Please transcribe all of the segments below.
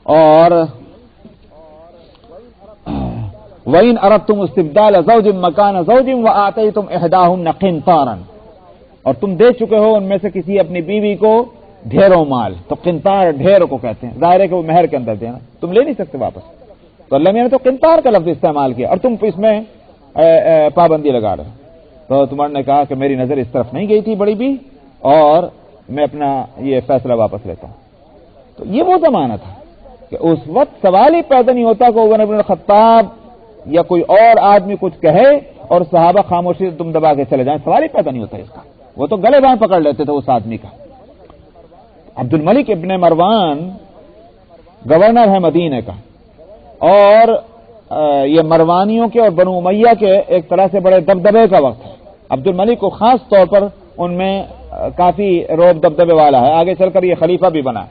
اور وَإِنْ أَرَدْتُمُ اسْتِبْدَالَ زَوْجٍ مَكَانَ زَوْجٍ وَآتَيْتُمْ إِحْدَاهُنَّ قِنْطَارًا، اور تم دے چکے ہو ان میں سے کسی اپنی بیوی کو ڈھیروں مال، تو قنطار ڈھیر کو کہتے ہیں، ظاہر ہے کہ وہ مہر کے اندر دینا، تم لے نہیں سکتے واپس، تو اللہ نے تو قنطار کا لفظ استعمال کیا اور تم اس میں پابندی لگا رہے ہو۔ تو تمہار نے کہا کہ میری نظر اس طرف نہیں گئی تھی بڑی بھی، اور میں اپنا یہ فیصلہ واپس لیتا ہوں۔ تو یہ وہ زمانہ تھا کہ اس وقت سوال ہی پیدا نہیں ہوتا کہ عمر بن الخطاب یا کوئی اور آدمی کچھ کہے اور صحابہ خاموشی سے تم دبا کے چلے جائیں، سوال ہی پیدا نہیں ہوتا اس کا، وہ تو گلے بان پکڑ لیتے تھے اس آدمی کا۔ عبد الملک ابن مروان گورنر ہے مدینے کا، اور یہ مروانیوں کے اور بنو امیہ کے ایک طرح سے بڑے دبدبے کا وقت ہے۔ عبد الملک کو خاص طور پر ان میں کافی روب دبدبے والا ہے، آگے چل کر یہ خلیفہ بھی بنا۔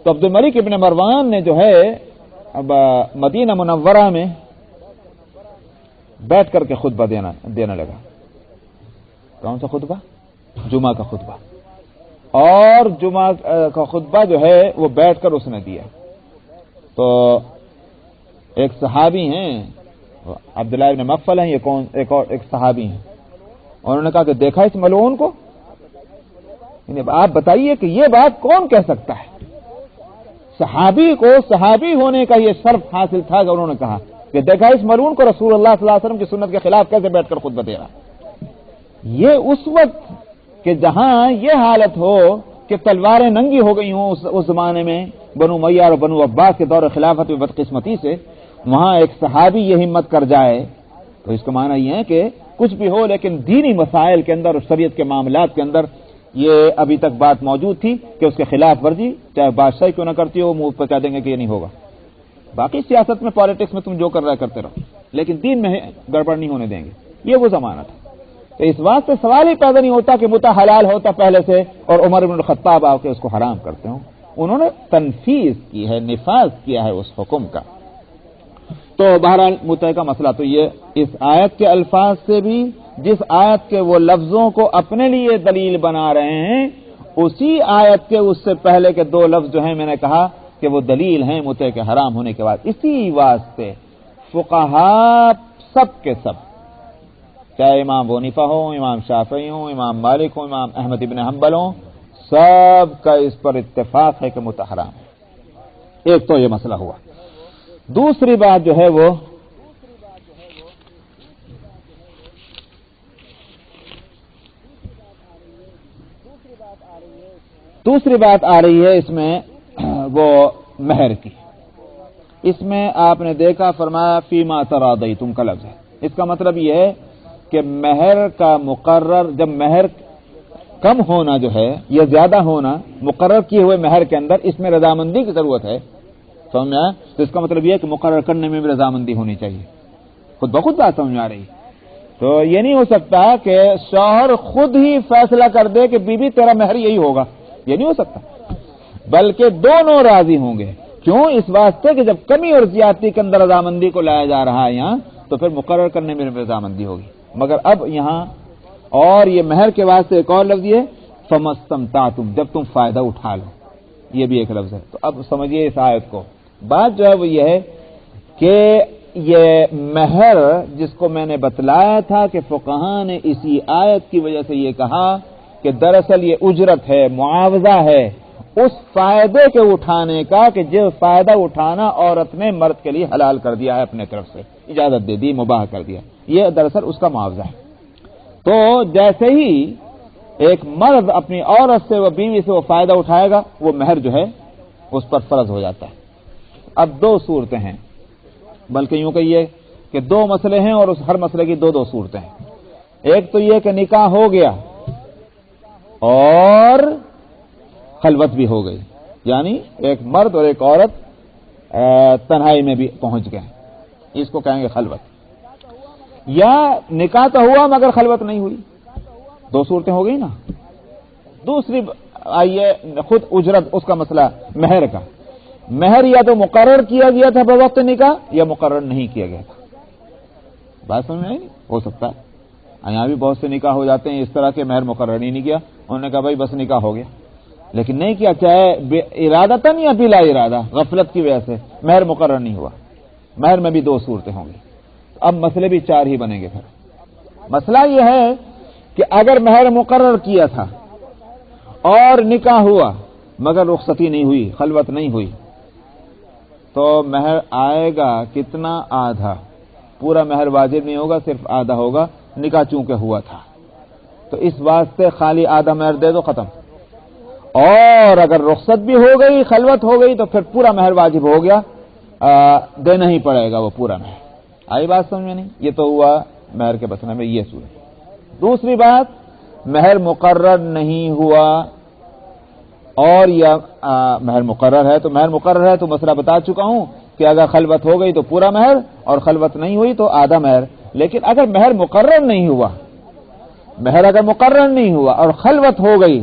تو عبد الملک ابن مروان نے جو ہے اب مدینہ منورہ میں بیٹھ کر کے خطبہ دینے لگا۔ کون سا خطبہ؟ جمعہ کا خطبہ، اور جمعہ کا خطبہ جو ہے وہ بیٹھ کر اس نے دیا۔ تو ایک صحابی ہیں عبداللہ ابن مغفل ہیں، یہ کون ایک صحابی ہیں، انہوں نے کہا کہ دیکھا اس ملعون کو، آپ بتائیے کہ یہ بات کون کہہ سکتا ہے؟ صحابی کو صحابی ہونے کا یہ شرف حاصل تھا کہ انہوں نے کہا کہ دیکھا اس ملعون کو رسول اللہ صلی اللہ علیہ وسلم کی سنت کے خلاف کیسے بیٹھ کر خطبہ دے رہا۔ یہ اس وقت کہ جہاں یہ حالت ہو کہ تلواریں ننگی ہو گئی ہوں اس زمانے میں بنو امیہ اور بنو عباس کے دور خلافت میں بدقسمتی سے، وہاں ایک صحابی یہ ہمت کر جائے، تو اس کا معنی یہ ہے کہ کچھ بھی ہو لیکن دینی مسائل کے اندر اور شریعت کے معاملات کے اندر یہ ابھی تک بات موجود تھی کہ اس کے خلاف ورزی چاہے بادشاہی کیوں نہ کرتی ہو، منہ پہ کہہ دیں گے کہ یہ نہیں ہوگا۔ باقی سیاست میں پالیٹکس میں تم جو کر رہا کرتے رہو، لیکن دین میں گڑبڑ نہیں ہونے دیں گے۔ یہ وہ زمانہ تھا، تو اس بات سے سوال ہی پیدا نہیں ہوتا کہ متع حلال ہوتا پہلے سے اور عمر بن الخطاب آ کے اس کو حرام کرتے ہوں۔ انہوں نے تنفیذ کی ہے، نفاذ کیا ہے اس حکم کا۔ تو بہرحال متع کا مسئلہ تو یہ اس آیت کے الفاظ سے بھی، جس آیت کے وہ لفظوں کو اپنے لیے دلیل بنا رہے ہیں، اسی آیت کے اس سے پہلے کے دو لفظ جو ہیں میں نے کہا کہ وہ دلیل ہیں متع کے حرام ہونے کے بعد۔ اسی واسطے فقہاء سب کے سب، چاہے امام ابو حنیفہ ہوں، امام شافعی ہوں، امام مالک ہوں، امام احمد ابن حنبل ہوں، سب کا اس پر اتفاق ہے کہ متع حرام ہے۔ ایک تو یہ مسئلہ ہوا۔ دوسری بات جو ہے وہ آ رہی ہے اس میں وہ مہر کی۔ اس میں آپ نے دیکھا فرمایا فیما تراضیتم کا لفظ ہے۔ اس کا مطلب یہ ہے کہ مہر کا مقرر، جب مہر کم ہونا جو ہے یا زیادہ ہونا مقرر کیے ہوئے مہر کے اندر، اس میں رضامندی کی ضرورت ہے، سمجھ میں آیا؟ تو اس کا مطلب یہ ہے کہ مقرر کرنے میں بھی رضامندی ہونی چاہیے۔ خود بخود بات سمجھ میں آ رہی؟ تو یہ نہیں ہو سکتا کہ شوہر خود ہی فیصلہ کر دے کہ بیوی تیرا مہر یہی ہوگا، یہ نہیں ہو سکتا، بلکہ دونوں راضی ہوں گے۔ کیوں؟ اس واسطے کہ جب کمی اور زیادتی کے اندر رضامندی کو لایا جا رہا ہے یہاں، تو پھر مقرر کرنے میں رضامندی ہوگی۔ مگر اب یہاں اور یہ مہر کے واسطے ایک اور لفظ یہ فمستمتعتم، جب تم فائدہ اٹھا لو، یہ بھی ایک لفظ ہے۔ تو اب سمجھیے اس آیت کو، بات جو ہے وہ یہ ہے کہ یہ مہر جس کو میں نے بتلایا تھا کہ فقہاء نے اسی آیت کی وجہ سے یہ کہا کہ دراصل یہ اجرت ہے، معاوضہ ہے اس فائدے کے اٹھانے کا کہ جو فائدہ اٹھانا عورت نے مرد کے لیے حلال کر دیا ہے، اپنے طرف سے اجازت دے دی، مباح کر دیا، یہ دراصل اس کا معاوضہ ہے۔ تو جیسے ہی ایک مرد اپنی عورت سے، وہ بیوی سے وہ فائدہ اٹھائے گا، وہ مہر جو ہے اس پر فرض ہو جاتا ہے۔ اب دو صورتیں ہیں، بلکہ یوں کہیے کہ دو مسئلے ہیں اور اس ہر مسئلے کی دو صورتیں ہیں۔ ایک تو یہ کہ نکاح ہو گیا اور خلوت بھی ہو گئی، یعنی ایک مرد اور ایک عورت تنہائی میں بھی پہنچ گئے، اس کو کہیں گے خلوت۔ یا نکاح تو ہوا مگر خلوت نہیں ہوئی، دو صورتیں ہو گئی نا۔ دوسری آئیے خود اجرت، اس کا مسئلہ مہر کا، مہر یا تو مقرر کیا گیا تھا بوقت نکاح یا مقرر نہیں کیا گیا تھا۔ بات سمجھ میں نہیں ہو سکتا ہے، یہاں بھی بہت سے نکاح ہو جاتے ہیں اس طرح کے مہر مقرر ہی نہیں کیا، انہوں نے کہا بھائی بس نکاح ہو گیا، لیکن نہیں کیا، چاہے ارادتاً یا بلا ارادہ، غفلت کی وجہ سے مہر مقرر نہیں ہوا۔ مہر میں بھی دو صورتیں ہوں گی، اب مسئلے بھی چار ہی بنیں گے۔ پھر مسئلہ یہ ہے کہ اگر مہر مقرر کیا تھا اور نکاح ہوا مگر رخصتی نہیں ہوئی، خلوت نہیں ہوئی، تو مہر آئے گا کتنا؟ آدھا۔ پورا مہر واجب نہیں ہوگا، صرف آدھا ہوگا، نکاح چونکہ ہوا تھا تو اس واسطے خالی آدھا مہر دے دو، ختم۔ اور اگر رخصت بھی ہو گئی، خلوت ہو گئی، تو پھر پورا مہر واجب ہو گیا، دینا ہی پڑے گا وہ پورا مہر۔ آئی بات سمجھ میں نہیں؟ یہ تو ہوا مہر کے مسئلے میں یہ صورت۔ دوسری بات، مہر مقرر نہیں ہوا اور یا مہر مقرر ہے، تو مہر مقرر ہے تو مسئلہ بتا چکا ہوں کہ اگر خلوت ہو گئی تو پورا مہر اور خلوت نہیں ہوئی تو آدھا مہر۔ لیکن اگر مہر مقرر نہیں ہوا، مہر اگر مقرر نہیں ہوا اور خلوت ہو گئی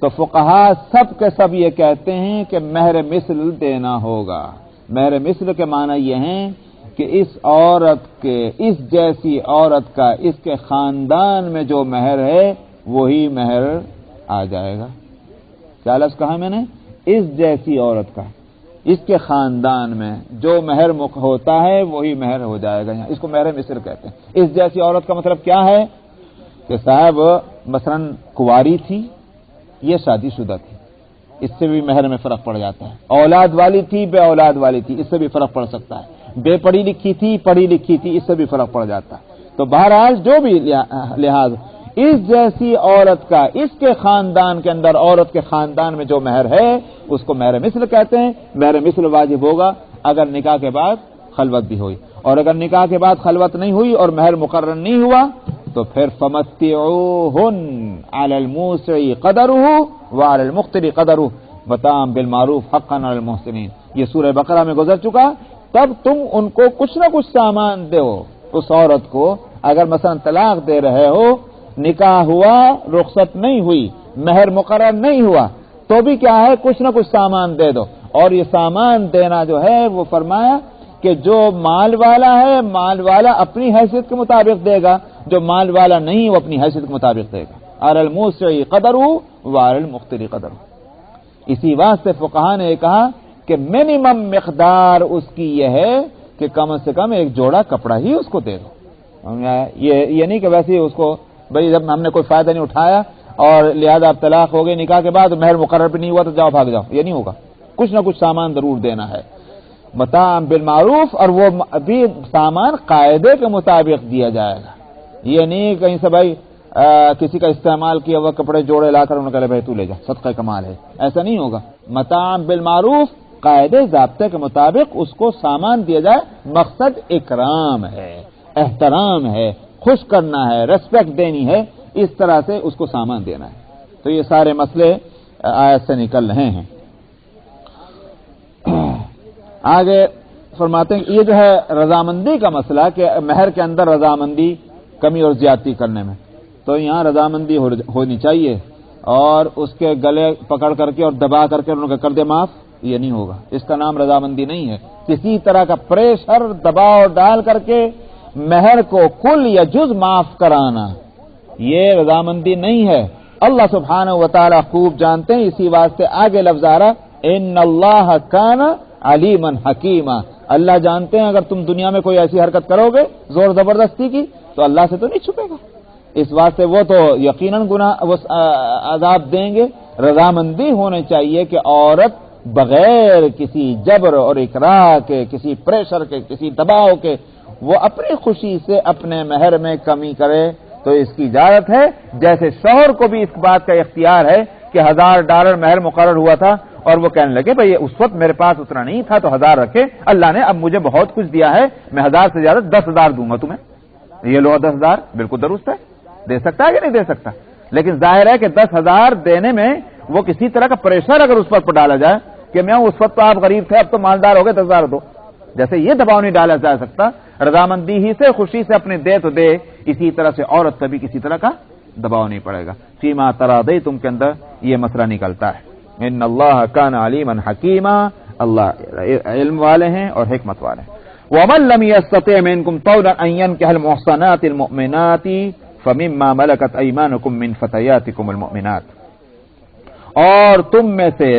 تو فقہا سب کے سب یہ کہتے ہیں کہ مہر مثل دینا ہوگا۔ مہر مثل کے معنی یہ ہیں کہ اس عورت کے، اس جیسی عورت کا اس کے خاندان میں جو مہر ہے وہی مہر آ جائے گا۔ کیا لفظ کہا میں نے؟ اس جیسی عورت کا اس کے خاندان میں جو مہر ہوتا ہے وہی مہر ہو جائے گا۔ یہاں اس کو مہر مثل کہتے ہیں۔ اس جیسی عورت کا مطلب کیا ہے کہ صاحب مثلا کنواری تھی، یہ شادی شدہ تھی، اس سے بھی مہر میں فرق پڑ جاتا ہے۔ اولاد والی تھی، بے اولاد والی تھی، اس سے بھی فرق پڑ سکتا ہے۔ بے پڑھی لکھی تھی، پڑھی لکھی تھی، اس سے بھی فرق پڑ جاتا ہے۔ تو بہرحال جو بھی لحاظ، اس جیسی عورت کا اس کے خاندان کے اندر، عورت کے خاندان میں جو مہر ہے اس کو مہر مثل کہتے ہیں۔ مہر مثل واجب ہوگا اگر نکاح کے بعد خلوت بھی ہوئی، اور اگر نکاح کے بعد خلوت نہیں ہوئی اور مہر مقرر نہیں ہوا تو پھر فمتعوہن علی الموسع قدرہ وعلی المقتر قدرہ متاعا بالمعروف حقا علی المحسنین، یہ سورہ بقرہ میں گزر چکا۔ تب تم ان کو کچھ نہ کچھ سامان دو، اس عورت کو اگر مثلا طلاق دے رہے ہو، نکاح ہوا، رخصت نہیں ہوئی، مہر مقرر نہیں ہوا، تو بھی کیا ہے، کچھ نہ کچھ سامان دے دو۔ اور یہ سامان دینا جو ہے وہ فرمایا کہ جو مال والا ہے، مال والا اپنی حیثیت کے مطابق دے گا، جو مال والا نہیں وہ اپنی حیثیت کے مطابق دے گا۔ علی الموسع قدرہ وعلی المقتر قدرہ۔ اسی واسطے فقہا نے کہا کہ منیمم مقدار اس کی یہ ہے کہ کم سے کم ایک جوڑا کپڑا ہی اس کو دے دو۔ یہ نہیں کہ ویسے ہی اس کو بھئی جب ہم نے کوئی فائدہ نہیں اٹھایا اور لہذا اب طلاق ہو گئی، نکاح کے بعد مہر مقرر بھی نہیں ہوا تو جاؤ بھاگ جاؤ، یہ نہیں ہوگا۔ کچھ نہ کچھ سامان ضرور دینا ہے، متاعا بالمعروف، اور وہ بھی سامان قاعدے کے مطابق دیا جائے گا۔ یہ نہیں کہیں سے بھائی کسی کا استعمال کیا ہوا کپڑے جوڑے لا کر انہوں نے کہا بھائی تو لے جا، صدقہ کمال ہے، ایسا نہیں ہوگا۔ متاعا بالمعروف، قاعدے ضابطے کے مطابق اس کو سامان دیا جائے، مقصد اکرام ہے، احترام ہے، خوش کرنا ہے، ریسپیکٹ دینی ہے، اس طرح سے اس کو سامان دینا ہے۔ تو یہ سارے مسئلے آیت سے نکل رہے ہیں۔ آگے فرماتے ہیں یہ جو ہے رضامندی کا مسئلہ کہ مہر کے اندر رضامندی کمی اور زیادتی کرنے میں، تو یہاں رضامندی ہونی چاہیے، اور اس کے گلے پکڑ کر کے اور دبا کر کے انہوں نے کر دے معاف، یہ نہیں ہوگا، اس کا نام رضامندی نہیں ہے۔ کسی طرح کا پریشر، دباؤ ڈال کر کے مہر کو کل یا جز معاف کرانا، یہ رضامندی نہیں ہے۔ اللہ سبحانہ و تعالی خوب جانتے ہیں، اسی واسطے آگے لفظ آ رہا ان اللہ کان علیما حکیما، اللہ جانتے ہیں اگر تم دنیا میں کوئی ایسی حرکت کرو گے زور زبردستی کی تو اللہ سے تو نہیں چھپے گا، اس واسطے وہ تو یقیناً گناہ وہ عذاب دیں گے۔ رضامندی ہونے چاہیے کہ عورت بغیر کسی جبر اور اکراہ کے، کسی پریشر کے، کسی دباؤ کے، وہ اپنی خوشی سے اپنے مہر میں کمی کرے تو اس کی اجازت ہے۔ جیسے شوہر کو بھی اس بات کا اختیار ہے کہ $1000 مہر مقرر ہوا تھا اور وہ کہنے لگے بھئی اس وقت میرے پاس اتنا نہیں تھا تو 1000 رکھے، اللہ نے اب مجھے بہت کچھ دیا ہے، میں 1000 سے زیادہ 10000 دوں گا تمہیں، یہ لو 10000، بالکل درست ہے، دے سکتا ہے کہ نہیں دے سکتا؟ لیکن ظاہر ہے کہ 10000 دینے میں وہ کسی طرح کا پریشر اگر اس پر ڈالا جائے کہ میں اس وقت تو آپ غریب تھے اب تو مالدار ہو گئے 10000 دو، جیسے یہ دباؤ نہیں ڈالا جا سکتا۔ رضامندی ہی سے خوشی سے اپنے دے تو دے، اسی طرح سے عورت پہ بھی کسی طرح کا دباؤ نہیں پڑے گا۔ فیما تراضیتم کے اندر یہ مسئلہ نکلتا ہے۔ ان اللہ کان علیما حکیما، اللہ علم والے ہیں اور حکمت والے ہیں۔ ومن لم يستطع منكم طولا ان ينكح المحصنات المؤمنات فمما ملكت ايمانكم من فتياتكم المؤمنات، اور تم میں سے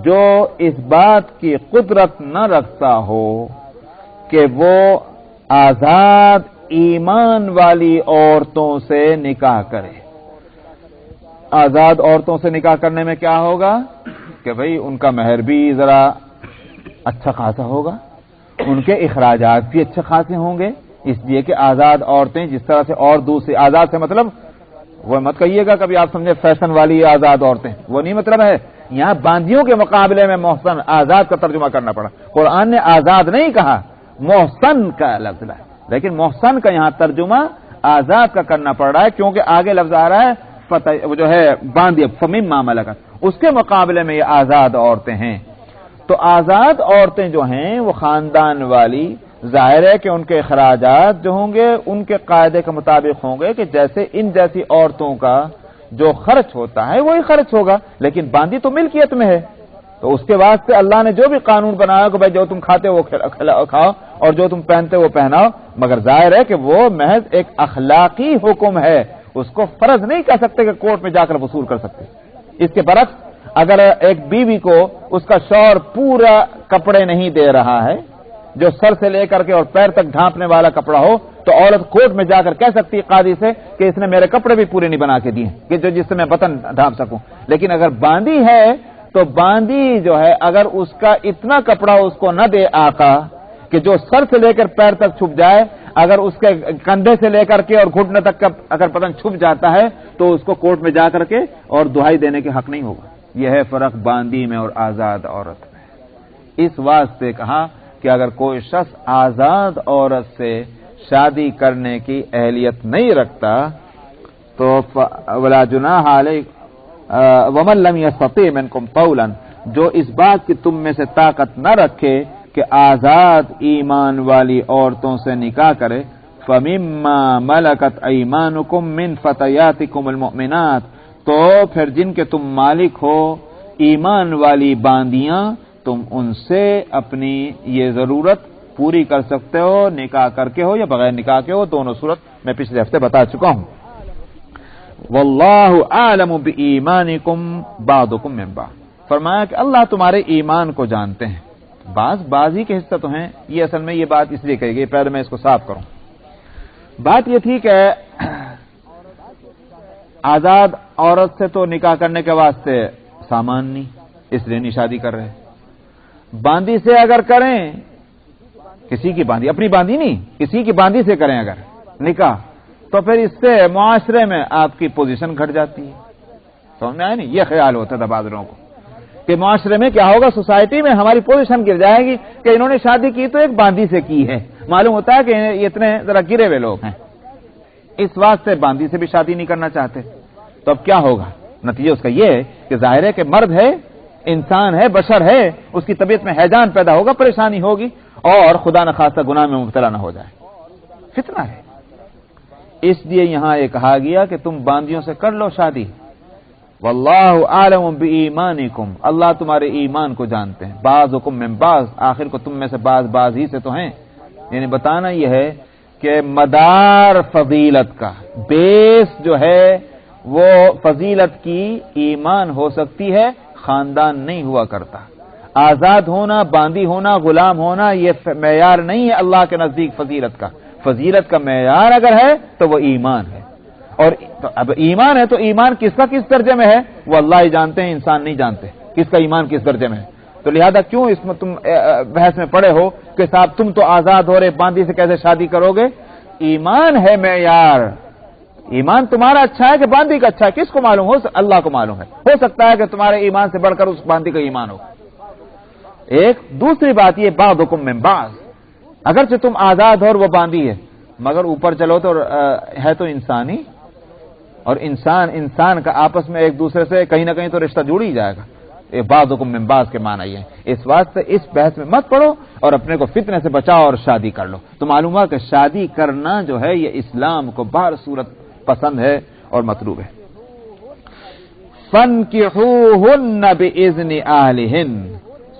جو اس بات کی قدرت نہ رکھتا ہو کہ وہ آزاد ایمان والی عورتوں سے نکاح کرے. آزاد عورتوں سے نکاح کرنے میں کیا ہوگا کہ بھئی ان کا مہر بھی ذرا اچھا خاصا ہوگا، ان کے اخراجات بھی اچھے خاصے ہوں گے، اس لیے کہ آزاد عورتیں جس طرح سے اور دوسری آزاد سے مطلب وہ مت کہیے گا کبھی آپ سمجھے فیشن والی آزاد عورتیں، وہ نہیں مطلب ہے. یہاں باندیوں کے مقابلے میں محسن آزاد کا ترجمہ کرنا پڑا. قرآن نے آزاد نہیں کہا، محسن کا لفظ ہے، لیکن محسن کا یہاں ترجمہ آزاد کا کرنا پڑ رہا ہے کیونکہ آگے لفظ آ رہا ہے وہ جو ہے باندی فمما ملکت، اس کے مقابلے میں یہ آزاد عورتیں ہیں. تو آزاد عورتیں جو ہیں وہ خاندان والی، ظاہر ہے کہ ان کے اخراجات جو ہوں گے ان کے قاعدے کے مطابق ہوں گے کہ جیسے ان جیسی عورتوں کا جو خرچ ہوتا ہے وہی خرچ ہوگا، لیکن باندی تو ملکیت میں ہے. تو اس کے واسطے اللہ نے جو بھی قانون بنایا کہ بھائی جو تم کھاتے وہ کھاؤ اور جو تم پہنتے وہ پہناؤ، مگر ظاہر ہے کہ وہ محض ایک اخلاقی حکم ہے، اس کو فرض نہیں کہہ سکتے کہ کورٹ میں جا کر وصول کر سکتے. اس کے برعکس اگر ایک بیوی کو اس کا شوہر پورا کپڑے نہیں دے رہا ہے، جو سر سے لے کر کے اور پیر تک ڈھانپنے والا کپڑا ہو، تو عورت کورٹ میں جا کر کہہ سکتی ہے قاضی سے کہ اس نے میرے کپڑے بھی پورے نہیں بنا کے دیے کہ جس سے میں بطن ڈھانپ سکوں. لیکن اگر باندی ہے تو باندی جو ہے اگر اس کا اتنا کپڑا اس کو نہ دے آقا کہ جو سر سے لے کر پیر تک چھپ جائے، اگر اس کے کندھے سے لے کر کے اور گھٹنے تک کا اگر پتن چھپ جاتا ہے تو اس کو کورٹ میں جا کر کے اور دہائی دینے کے حق نہیں ہوگا. یہ ہے فرق باندی میں اور آزاد عورت میں. اس واسطے کہا کہ اگر کوئی شخص آزاد عورت سے شادی کرنے کی اہلیت نہیں رکھتا تو ولا جناح علیہ ومن لم یستطع منکم طولا، جو اس بات کی تم میں سے طاقت نہ رکھے کہ آزاد ایمان والی عورتوں سے نکاح کرے، فمما ملکت ایمانکم من فتیاتکم المؤمنات، تو پھر جن کے تم مالک ہو ایمان والی باندیاں، تم ان سے اپنی یہ ضرورت پوری کر سکتے ہو، نکاح کر کے ہو یا بغیر نکاح کے ہو، دونوں صورت میں پچھلے ہفتے بتا چکا ہوں. واللہ اعلم بایمانکم بعضکم من بعض، فرمایا کہ اللہ تمہارے ایمان کو جانتے ہیں، بعض ہی کے حصہ تو ہیں. یہ اصل میں یہ بات اس لیے کہی گئی، پہلے میں اس کو صاف کروں. بات یہ تھی کہ آزاد عورت سے تو نکاح کرنے کے واسطے سامان نہیں، اس لیے نہیں شادی کر رہے. باندی سے اگر کریں، کسی کی باندی، اپنی باندی نہیں، کسی کی باندی سے کریں اگر نکاح، تو پھر اس سے معاشرے میں آپ کی پوزیشن گھٹ جاتی ہے. سمجھ میں آئے نہیں؟ یہ خیال ہوتا تھا بعض لوگوں کو کہ معاشرے میں کیا ہوگا، سوسائٹی میں ہماری پوزیشن گر جائے گی کہ انہوں نے شادی کی تو ایک باندی سے کی ہے. معلوم ہوتا ہے کہ یہ اتنے ذرا گرے ہوئے لوگ ہیں، اس واسطے باندی سے بھی شادی نہیں کرنا چاہتے. تو اب کیا ہوگا؟ نتیجہ اس کا یہ ہے کہ ظاہر ہے کہ مرد ہے، انسان ہے، بشر ہے، اس کی طبیعت میں ہیجان پیدا ہوگا، پریشانی ہوگی، اور خدا نخواستہ گناہ میں مبتلا نہ ہو جائے. فتنہ ہے. اس لیے یہاں یہ کہا گیا کہ تم باندیوں سے کر لو شادی. واللہ عالم بایمانکم، اللہ تمہارے ایمان کو جانتے ہیں. بعضکم من بعض، آخر کو تم میں سے بعض ہی سے تو ہیں. یعنی بتانا یہ ہے کہ مدار فضیلت کا بیس جو ہے وہ فضیلت کی ایمان ہو سکتی ہے، خاندان نہیں ہوا کرتا. آزاد ہونا، باندی ہونا، غلام ہونا یہ معیار نہیں ہے اللہ کے نزدیک فضیلت کا. فضیلت کا معیار اگر ہے تو وہ ایمان ہے، اور اب ایمان ہے تو ایمان کس کا کس درجے میں ہے وہ اللہ ہی جانتے ہیں، انسان نہیں جانتے کس کا ایمان کس درجے میں ہے. تو لہذا کیوں اس میں تم بحث میں پڑے ہو کہ صاحب تم تو آزاد ہو رہے، باندی سے کیسے شادی کرو گے؟ ایمان ہے معیار. ایمان تمہارا اچھا ہے کہ باندی کا اچھا ہے، کس کو معلوم ہو؟ اللہ کو معلوم ہے. ہو سکتا ہے کہ تمہارے ایمان سے بڑھ کر اس باندی کا ایمان ہو. ایک دوسری بات یہ بعضکم من بعض، اگرچہ تم آزاد ہو اور وہ باندھی ہے، مگر اوپر چلو تو ہے تو انسانی، اور انسان کا آپس میں ایک دوسرے سے کہیں نہ کہیں تو رشتہ جڑ ہی جائے گا. یہ بعضکم من بعض کے معنی یہ ہے. اس واسطے اس بحث میں مت پڑو اور اپنے کو فتنے سے بچاؤ اور شادی کر لو. تو معلوم ہوا کہ شادی کرنا جو ہے یہ اسلام کو بہر صورت پسند ہے اور مطلوب ہے. فَانْكِحُوهُنَّ بِإِذْنِ أَهْلِهِنَّ،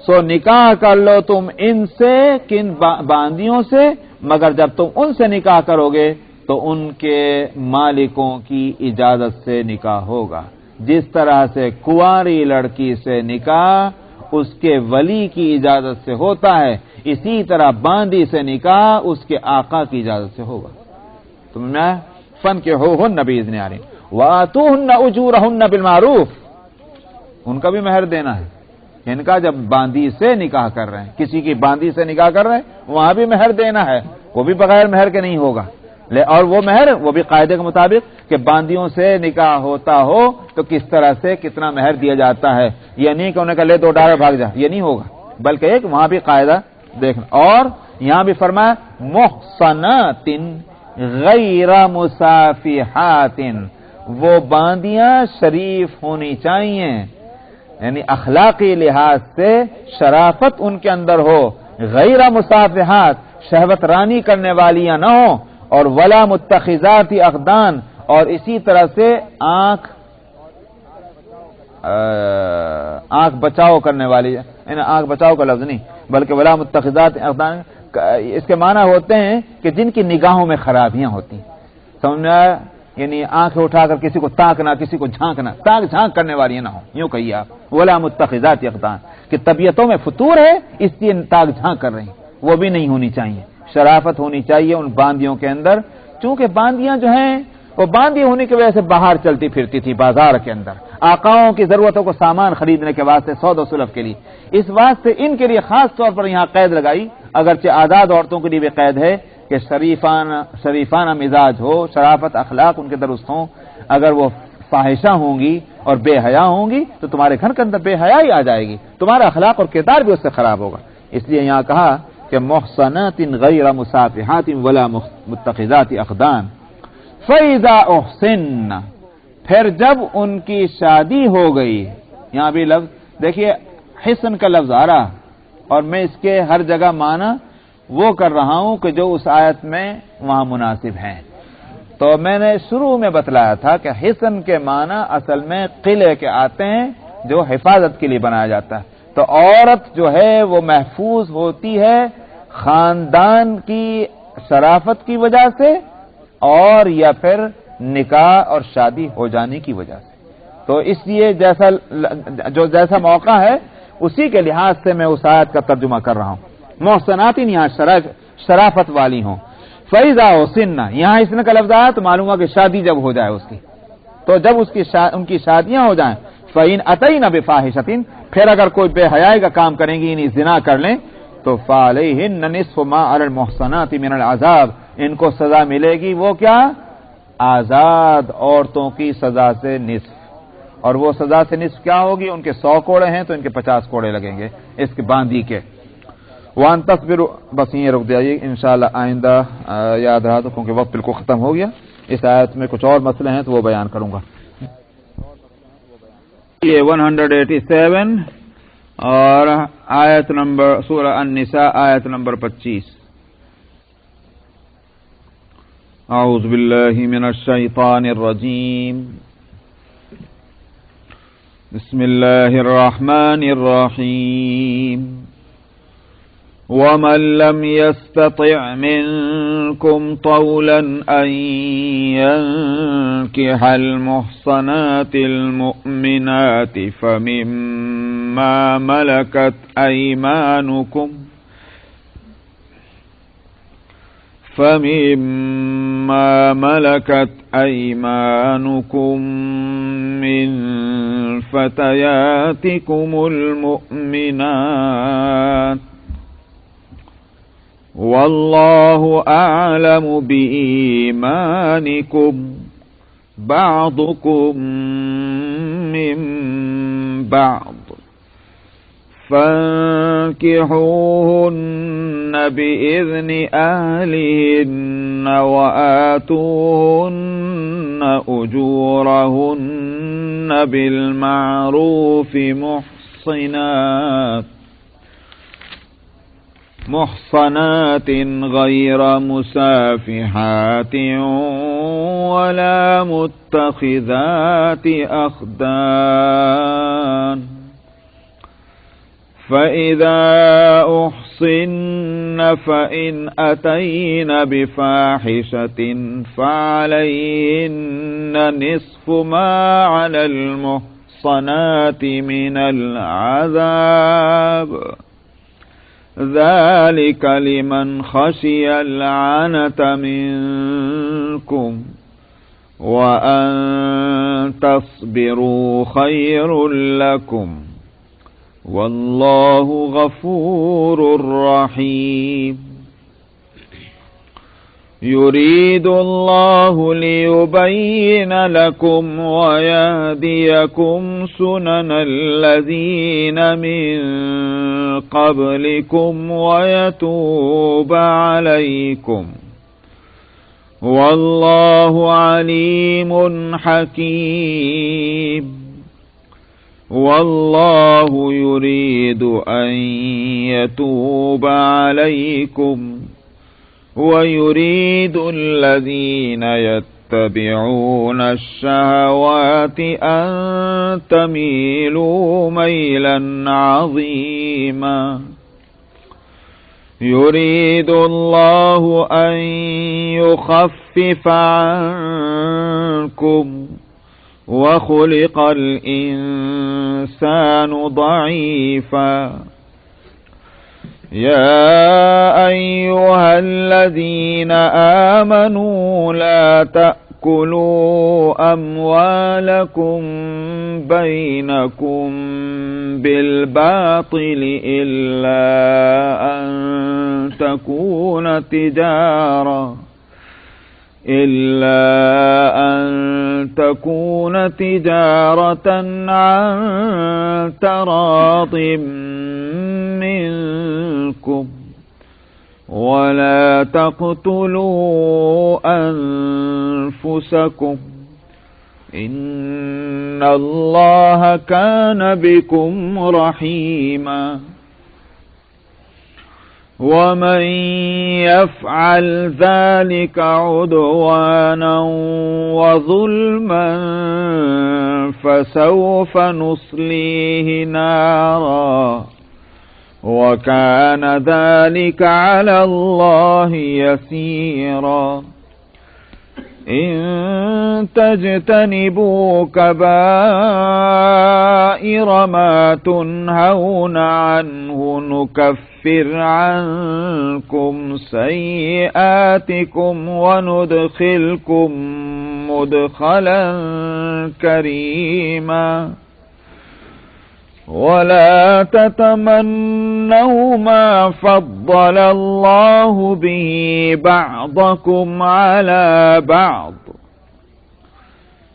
سو نکاح کر لو تم ان سے، کن باندیوں سے، مگر جب تم ان سے نکاح کرو گے تو ان کے مالکوں کی اجازت سے نکاح ہوگا. جس طرح سے کنواری لڑکی سے نکاح اس کے ولی کی اجازت سے ہوتا ہے، اسی طرح باندی سے نکاح اس کے آقا کی اجازت سے ہوگا۔ تمہیں فانکحوہن بإذن اہلہن وآتوہن اجورہن بالمعروف، ان کا بھی مہر دینا ہے۔ ان کا جب باندی سے نکاح کر رہے ہیں، کسی کی باندی سے نکاح کر رہے ہیں، وہاں بھی مہر دینا ہے، وہ بھی بغیر مہر کے نہیں ہوگا۔ اور وہ مہر وہ بھی قاعدے کے مطابق کہ باندیوں سے نکاح ہوتا ہو تو کس طرح سے کتنا مہر دیا جاتا ہے، یہ نہیں کہ انہیں کہ لے دو ڈالر بھاگ جا، یہ نہیں ہوگا، بلکہ ایک وہاں بھی قاعدہ دیکھنا۔ اور یہاں بھی فرمایا محصنات غیر مصافحات، وہ باندیاں شریف ہونی چاہیے، یعنی اخلاقی لحاظ سے شرافت ان کے اندر ہو، غیر مصافحات شہوت رانی کرنے والیاں نہ ہوں، اور ولا متخذات اخدان، اور اسی طرح سے آنکھ بچاؤ کرنے والی، آنکھ بچاؤ کا لفظ نہیں بلکہ ولا متخذات اخدان، اس کے معنی ہوتے ہیں کہ جن کی نگاہوں میں خرابیاں ہوتی ہیں، سمجھ میں آیا؟ یعنی آنکھیں اٹھا کر کسی کو تاکنا، کسی کو جھانکنا، تاک جھانک کرنے والی نہ ہو، یوں کہیے آپ ولا متخذات اخدان، کہ طبیعتوں میں فطور ہے اس لیے تاک جھانک کر رہی ہیں، وہ بھی نہیں ہونی چاہیے۔ شرافت ہونی چاہیے ان باندیوں کے اندر، چونکہ باندیاں جو ہیں وہ باندی ہونے کی وجہ سے باہر چلتی پھرتی تھی بازار کے اندر، آقاؤں کی ضرورتوں کو سامان خریدنے کے واسطے، سود و سلف کے لیے، اس واسطے ان کے لیے خاص طور پر یہاں قید لگائی، اگرچہ آزاد عورتوں کے لیے بھی قید ہے کہ شریفانہ مزاج ہو، شرافت اخلاق ان کے درست ہوں۔ اگر وہ فاحشہ ہوں گی اور بے حیا ہوں گی تو تمہارے گھر کے اندر بے حیائی آ جائے گی، تمہارا اخلاق اور کردار بھی اس سے خراب ہوگا۔ اس لیے یہاں کہا کہ محصنات غیر مصافحات ولا متخذات اخدان فإذا احسن، پھر جب ان کی شادی ہو گئی، یہاں بھی لفظ دیکھیے حسن کا لفظ آ رہا، اور میں اس کے ہر جگہ معنی وہ کر رہا ہوں کہ جو اس آیت میں وہاں مناسب ہیں۔ تو میں نے شروع میں بتلایا تھا کہ حسن کے معنی اصل میں قلعے کے آتے ہیں جو حفاظت کے لیے بنایا جاتا ہے، تو عورت جو ہے وہ محفوظ ہوتی ہے خاندان کی شرافت کی وجہ سے اور یا پھر نکاح اور شادی ہو جانے کی وجہ سے۔ تو اس لیے جیسا موقع ہے اسی کے لحاظ سے میں اس آیت کا ترجمہ کر رہا ہوں۔ محسنات یہاں شرافت والی ہوں، فإذا احسن یہاں حسن کا لفظ آیا تو معلوم ہوا کہ شادی جب ہو جائے اس کی، تو جب ان کی شادیاں ہو جائیں، فإن أتین بفاحشۃ، پھر اگر کوئی بے حیائی کا کام کریں گی یعنی زنا کر لیں تو فعلیہن نصف ما علی المحصنات من العذاب، ان کو سزا ملے گی وہ کیا؟ آزاد عورتوں کی سزا سے نصف، اور وہ سزا سے نصف کیا ہوگی؟ ان کے 100 کوڑے ہیں تو ان کے 50 کوڑے لگیں گے اس کے باندی کے۔ وان تصبر، بس یہ رک جائیے انشاءاللہ آئندہ یاد رہا تو، کیونکہ وقت بالکل ختم ہو گیا، اس آیت میں کچھ اور مسئلے ہیں تو وہ بیان کروں گا۔ یہ 187 اور آیت نمبر سورہ النساء آیت نمبر 25۔ اعوذ باللہ من الشیطان الرجیم، بسم اللہ الرحمن الرحیم، ومن لم يستطع منكم طولا أن ينكح المحصنات المؤمنات فمما ملكت أيمانكم من فتياتكم المؤمنات، والله أعلم بإيمانكم، بعضكم من بعض، فانكحوهن بإذن أهلهن وآتوهن أجورهن بالمعروف محصنات غير مسافحات ولا متخذات أخدان، فإذا أحصن فإن أتين بفاحشة فعليهن نصف ما على المحصنات من العذاب ذلك لمن خشي العنة منكم وأن تصبروا خير لكم والله غفور رحيم يريد الله ليبين لكم ويهديكم سنن الذين من قبلكم ويتوب عليكم والله عليم حكيم والله يريد أن يتوب عليكم ويريد الذين يتبعون الشهوات أن تميلوا ميلا عظيما يريد الله أن يخفف عنكم وخلق الإنسان ضعيفا يا أيها الذين آمنوا لا تأكلوا أموالكم بينكم بالباطل إلا أن تكون تجارة عن تراض منكم ولا تقتلوا أنفسكم إن الله كان بكم رحيما ومن يفعل ذلك عدوانا وظلما فسوف نصليه نارا وكان ذلك على الله يسيرا إن تجتنبوا كبائر ما تنهون عنه نكفر عنكم سيئاتكم وندخلكم مدخلا كريما ولا تتمنوا ما فضل الله به بعضكم على بعض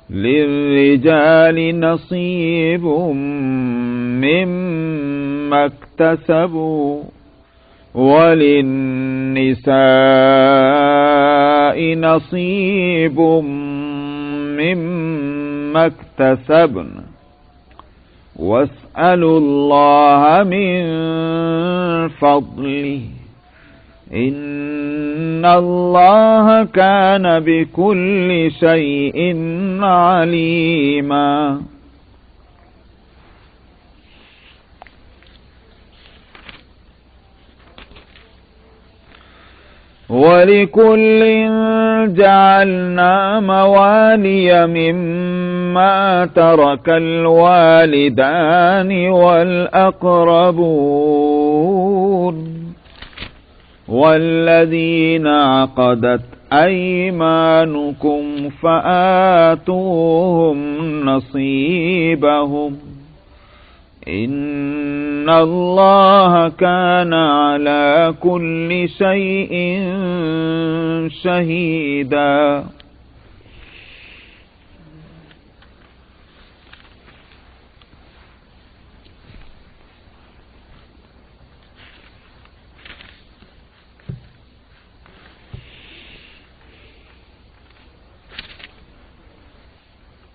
للرجال نصيب مما اكتسبوا وللنساء نصيب مما اكتسبن واسألوا الله من فضله إن الله كان بكل شيء عليما ولكل جعلنا موالي مما ترك الوالدان والأقربون والذين عقدت أيمانكم فآتوهم نصيبهم إن الله كان على كل شيء شهيدا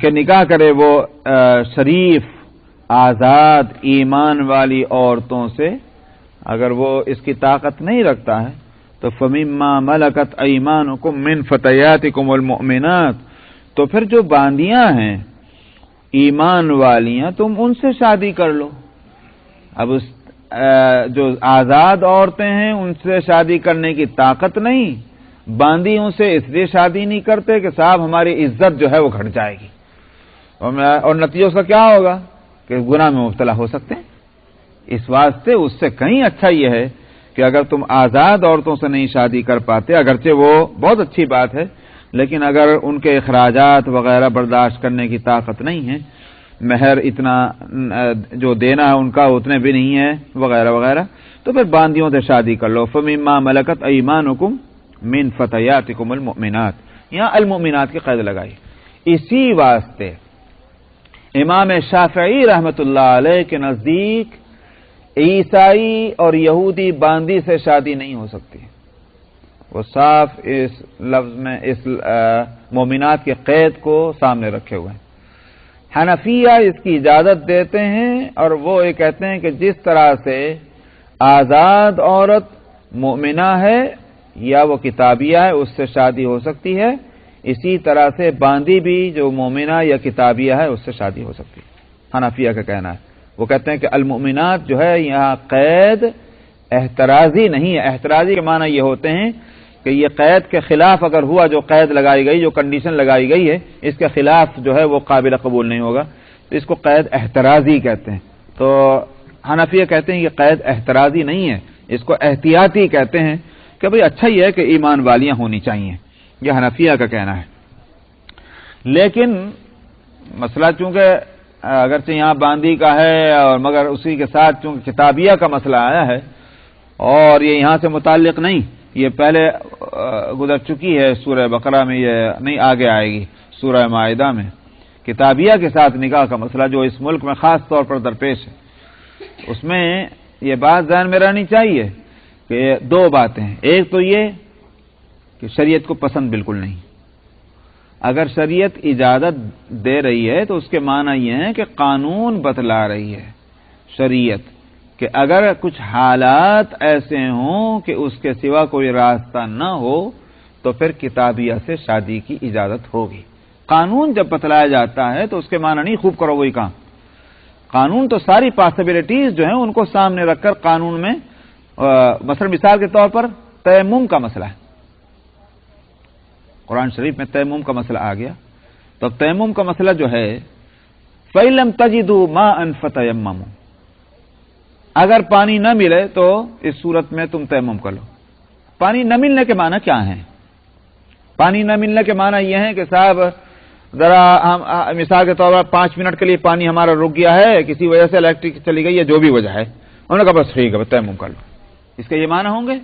کہ نکاح کرے وہ شریف آزاد ایمان والی عورتوں سے، اگر وہ اس کی طاقت نہیں رکھتا ہے تو فَمِمَّا مَلَكَتْ أَيْمَانُكُمْ مِنْ فَتَيَاتِكُمُ الْمُؤْمِنَاتِ، تو پھر جو باندیاں ہیں ایمان والیاں تم ان سے شادی کر لو۔ اب اس جو آزاد عورتیں ہیں ان سے شادی کرنے کی طاقت نہیں، باندیوں سے اس لیے شادی نہیں کرتے کہ صاحب ہماری عزت جو ہے وہ گھٹ جائے گی، اور نتیجہ اس کا کیا ہوگا کہ گناہ میں مبتلا ہو سکتے ہیں۔ اس واسطے اس سے کہیں اچھا یہ ہے کہ اگر تم آزاد عورتوں سے نہیں شادی کر پاتے، اگرچہ وہ بہت اچھی بات ہے، لیکن اگر ان کے اخراجات وغیرہ برداشت کرنے کی طاقت نہیں ہے، مہر اتنا جو دینا ہے ان کا اتنے بھی نہیں ہے وغیرہ وغیرہ، تو پھر باندیوں سے شادی کر لو۔ فَمِمَّا مَلَكَتْ أَيْمَانُكُمْ مِنْ فَتَيَاتِكُمُ الْمُؤْمِنَاتِ، یہاں المؤمنات کی قید لگائی۔ اسی واسطے امام شافعی رحمۃ اللہ علیہ کے نزدیک عیسائی اور یہودی باندی سے شادی نہیں ہو سکتی، وہ صاف اس لفظ میں اس مومنات کے قید کو سامنے رکھے ہوئے ہیں۔ حنفیہ اس کی اجازت دیتے ہیں، اور وہ یہ کہتے ہیں کہ جس طرح سے آزاد عورت مومنہ ہے یا وہ کتابیہ ہے اس سے شادی ہو سکتی ہے، اسی طرح سے باندی بھی جو مومنہ یا کتابیہ ہے اس سے شادی ہو سکتی ہے، حنفیہ کا کہنا ہے۔ وہ کہتے ہیں کہ المؤمنات جو ہے یہاں قید احترازی نہیں ہے۔ احترازی کے معنی یہ ہوتے ہیں کہ یہ قید کے خلاف اگر ہوا، جو قید لگائی گئی، جو کنڈیشن لگائی گئی ہے، اس کے خلاف جو ہے وہ قابل قبول نہیں ہوگا، تو اس کو قید احترازی کہتے ہیں۔ تو حنفیہ کہتے ہیں یہ قید احترازی نہیں ہے، اس کو احتیاطی کہتے ہیں کہ بھئی اچھا یہ ہے کہ ایمان والیاں ہونی چاہیے، یہ حنفیہ کا کہنا ہے۔ لیکن مسئلہ چونکہ اگرچہ یہاں باندی کا ہے، اور مگر اسی کے ساتھ چونکہ کتابیہ کا مسئلہ آیا ہے، اور یہ یہاں سے متعلق نہیں، یہ پہلے گزر چکی ہے سورہ بقرہ میں، یہ نہیں آگے آئے گی سورہ مائدہ میں۔ کتابیہ کے ساتھ نکاح کا مسئلہ جو اس ملک میں خاص طور پر درپیش ہے، اس میں یہ بات ذہن میں رہنی چاہیے کہ دو باتیں ہیں۔ ایک تو یہ کہ شریعت کو پسند بالکل نہیں، اگر شریعت اجازت دے رہی ہے تو اس کے معنی یہ ہے کہ قانون بتلا رہی ہے شریعت کہ اگر کچھ حالات ایسے ہوں کہ اس کے سوا کوئی راستہ نہ ہو تو پھر کتابیہ سے شادی کی اجازت ہوگی۔ قانون جب بتلایا جاتا ہے تو اس کے معنی نہیں خوب کرو وہی کام، قانون تو ساری پاسبلٹیز جو ہیں ان کو سامنے رکھ کر قانون میں مثلا مثال کے طور پر تیمم کا مسئلہ ہے، قرآن شریف میں تیمم کا مسئلہ آ گیا، تو اب تیمم کا مسئلہ جو ہے فَإِلَّمْ تَجِدُوا مَاءً فَتَيَمَّمُوا، اگر پانی نہ ملے تو اس صورت میں تم تیمم کر لو۔ پانی نہ ملنے کے معنی کیا ہیں؟ پانی نہ ملنے کے معنی یہ ہے کہ صاحب ذرا ہم مثال کے طور پر 5 منٹ کے لیے پانی ہمارا رک گیا ہے، کسی وجہ سے الیکٹرک چلی گئی ہے، جو بھی وجہ ہے، انہوں نے کہا بس ٹھیک ہے تیمم کر لو، اس کے یہ معنی ہوں گے؟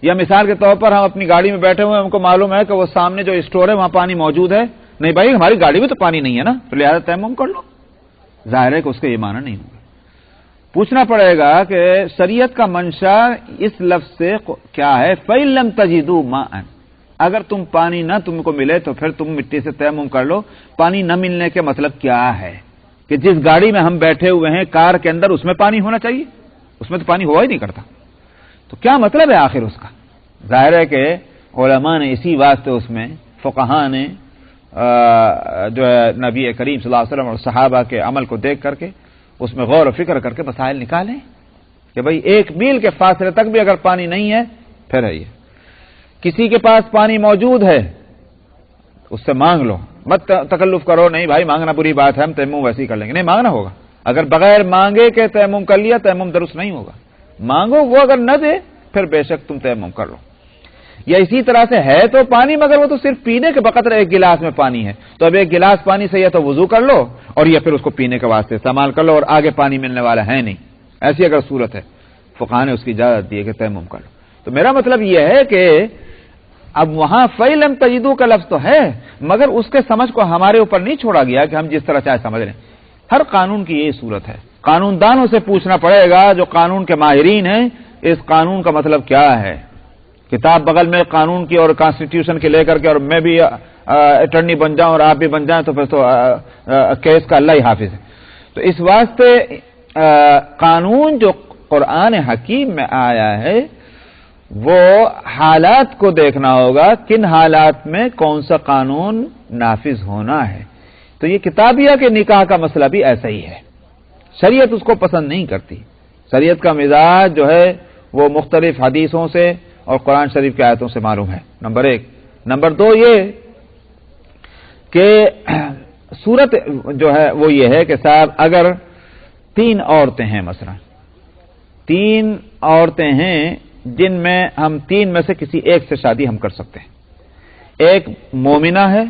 یا مثال کے طور پر ہم اپنی گاڑی میں بیٹھے ہوئے ہیں، ہم کو معلوم ہے کہ وہ سامنے جو اسٹور ہے وہاں پانی موجود ہے، نہیں بھائی ہماری گاڑی میں تو پانی نہیں ہے نا، تو لہٰذا تیمم کر لو، ظاہر ہے کہ اس کا یہ معنی نہیں ہوگا۔ پوچھنا پڑے گا کہ شریعت کا منشا اس لفظ سے کیا ہے؟ فَإِن لَّمْ تَجِدُوا مَاءً، اگر تم پانی نہ تم کو ملے تو پھر تم مٹی سے تیمم کر لو۔ پانی نہ ملنے کے مطلب کیا ہے؟ کہ جس گاڑی میں ہم بیٹھے ہوئے ہیں کار کے اندر اس میں پانی ہونا چاہیے، اس میں تو پانی ہوا ہی نہیں کرتا، تو کیا مطلب ہے آخر اس کا؟ ظاہر ہے کہ علماء نے اسی واسطے اس میں فقہاء نے جو ہے نبی کریم صلی اللہ علیہ وسلم اور صحابہ کے عمل کو دیکھ کر کے اس میں غور و فکر کر کے مسائل نکالیں کہ بھئی 1 میل کے فاصلے تک بھی اگر پانی نہیں ہے پھر ہے یہ، کسی کے پاس پانی موجود ہے اس سے مانگ لو، مت تکلف کرو، نہیں بھائی مانگنا بری بات ہے ہم تیمم ویسے ہی کر لیں گے، نہیں مانگنا ہوگا، اگر بغیر مانگے کے تیمم کر لیا تیمم درست نہیں ہوگا، مانگو، وہ اگر نہ دے پھر بے شک تم تیمم کر لو۔ یا اسی طرح سے ہے تو پانی مگر وہ تو صرف پینے کے بقدر 1 گلاس میں پانی ہے، تو اب 1 گلاس پانی سے یا تو وضو کر لو اور یا پھر اس کو پینے کے واسطے استعمال کر لو، اور آگے پانی ملنے والا ہے نہیں، ایسی اگر صورت ہے فقہاء نے اس کی اجازت دی ہے کہ تیمم کر لو۔ تو میرا مطلب یہ ہے کہ اب وہاں فَإِن لَّمْ تَجِدُوا کا لفظ تو ہے، مگر اس کے سمجھ کو ہمارے اوپر نہیں چھوڑا گیا کہ ہم جس طرح چاہے سمجھ لیں۔ ہر قانون کی یہی صورت ہے، قانون دانوں سے پوچھنا پڑے گا جو قانون کے ماہرین ہیں، اس قانون کا مطلب کیا ہے؟ کتاب بغل میں قانون کی اور کانسٹیٹیوشن کی لے کر کے اور میں بھی اٹرنی بن جاؤں اور آپ بھی بن جائیں تو پھر تو کیس کا اللہ ہی حافظ ہے. تو اس واسطے قانون جو قرآن حکیم میں آیا ہے وہ حالات کو دیکھنا ہوگا، کن حالات میں کون سا قانون نافذ ہونا ہے. تو یہ کتابیہ کے نکاح کا مسئلہ بھی ایسا ہی ہے، شریعت اس کو پسند نہیں کرتی. شریعت کا مزاج جو ہے وہ مختلف حدیثوں سے اور قرآن شریف کی آیتوں سے معلوم ہے، نمبر ایک. نمبر دو یہ کہ صورت جو ہے وہ یہ ہے کہ صاحب اگر 3 عورتیں ہیں، مثلا 3 عورتیں ہیں جن میں ہم 3 میں سے کسی ایک سے شادی ہم کر سکتے ہیں. ایک مومنہ ہے،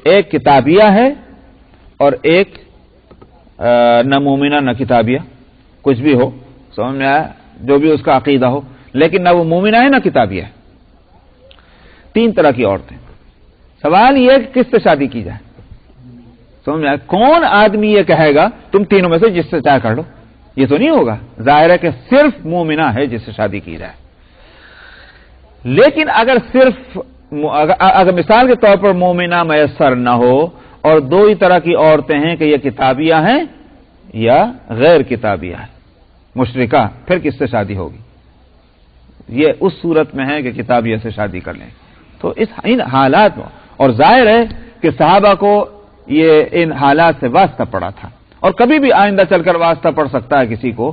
ایک کتابیہ ہے اور ایک نہ مومنہ نہ کتابیہ، کچھ بھی ہو، سمجھ میں آیا، جو بھی اس کا عقیدہ ہو، لیکن نہ وہ مومنہ ہے نہ کتابیہ ہے. 3 طرح کی عورتیں. سوال یہ ہے کہ کس سے شادی کی جائے. سمجھ میں آیا، کون آدمی یہ کہے گا تم تینوں میں سے جس سے چاہے کر لو؟ یہ تو نہیں ہوگا. ظاہر ہے کہ صرف مومنہ ہے جس سے شادی کی جائے. لیکن اگر مثال کے طور پر مومنہ میسر نہ ہو اور 2 ہی طرح کی عورتیں ہیں کہ یہ کتابیہ ہیں یا غیر کتابیہ ہیں، مشرکہ، پھر کس سے شادی ہوگی؟ یہ اس صورت میں ہے کہ کتابیہ سے شادی کر لیں. تو ان حالات میں، اور ظاہر ہے کہ صحابہ کو یہ ان حالات سے واسطہ پڑا تھا اور کبھی بھی آئندہ چل کر واسطہ پڑ سکتا ہے کسی کو.